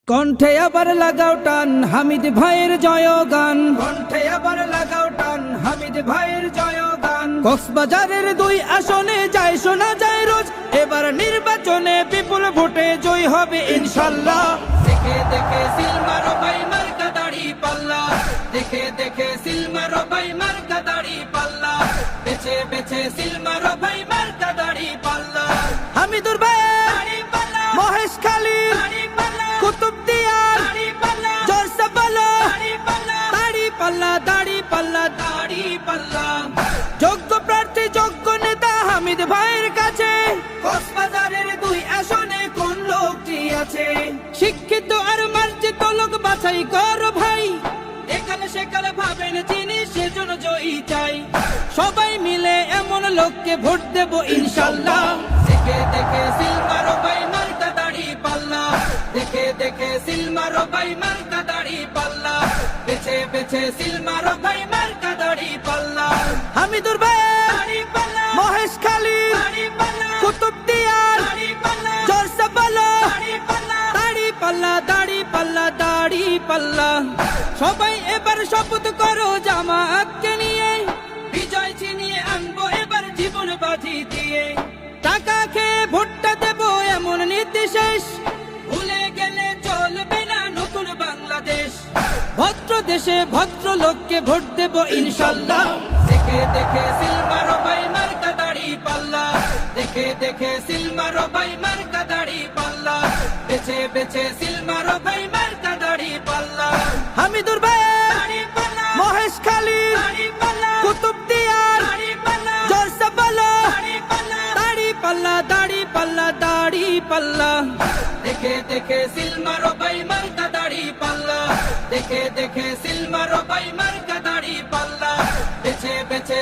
কণ্ঠে আবার লাগাও টান হামিদ ভাইয়ের জয়গান, কণ্ঠে আবার লাগাও টান হামিদ ভাইয়ের জয়গান। কক্সবাজারের 2 আসনে যায় শোনা যায় রোজ, এবার নির্বাচনে বিপুল ভোটে জয় হবে ইনশাল্লাহ। দেখে দেখে সিল মারো ভাই মার্কা দাড়ি পাল্লা, দেখে দেখে সিল মারো ভাই মার্কা দাড়ি পাল্লা, বেছে বেছে সিল মারো ভাই মার্কা দাড়ি পাল্লা। হামিদুর ভাই মহেশ খালি কুতুবদিয়ার জলসা বলো দাড়ি পাল্লা দাড়ি পাল্লা দাড়ি পাল্লা। যোগ্য প্রার্থী যোগ্য নেতা হামিদ ভাইয়ের কাছে, কক্সবাজারের 2 আসনে কোন লোকটি আছে? শিক্ষিত আর মার্জিত লোক বাছাই করো ভাই, এখানে সেখানে ভাবেন চিনি সেজন্য জয়ী চাই। সবাই মিলে এমন লোককে ভোট দেব ইনশাল্লাহ। দেখে দেখে সিল মারো ভাই মার্কা দাড়ি পাল্লা, দেখে দেখে সিল মারো ভাই মার্কা দাড়ি পাল্লা, বেছে বেছে সিল মারো ভাই মার্কা দাড়ি পাল্লা। হামিদুর ভাই মহেশ খালি কুতুবদিয়ার জলসা বলো দাড়ি পাল্লা দাড়ি পাল্লা দাড়ি পাল্লা। সবাই এবার শপথ করো জামাতকে নিয়ে, বিজয় ছিনিয়ে আনবো এবার জীবন বাজি দিয়ে। টাকা খেয়ে ভোটটা দেবো এমন নীতি শেষ, ভুলে গেলে চলবে না নতুন বাংলাদেশ। ভদ্র দেশে ভদ্র লোককে ভোট দেবো ইনশাল্লাহ। দেখে দেখে সিল মারো ভাই মার্কা দাড়ি পাল্লা, দেখে দেখে সিল মারো ভাই মার্কা দাড়ি পাল্লা, বেছে বেছে সিল মারো ভাই মার্কা দাড়ি পাল্লা। হামিদুর ভাই মহেশ খালি কুতুবদিয়ার জলসা বলো দাড়ি পাল্লা দাড়ি পাল্লা দাড়ি পাল্লা। দেখে দেখে সিল মারো ভাই মার্কা দাড়ি পাল্লা, দেখে দেখে সিল মারো ভাই মার্কা দাড়ি পাল্লা, বেছে বেছে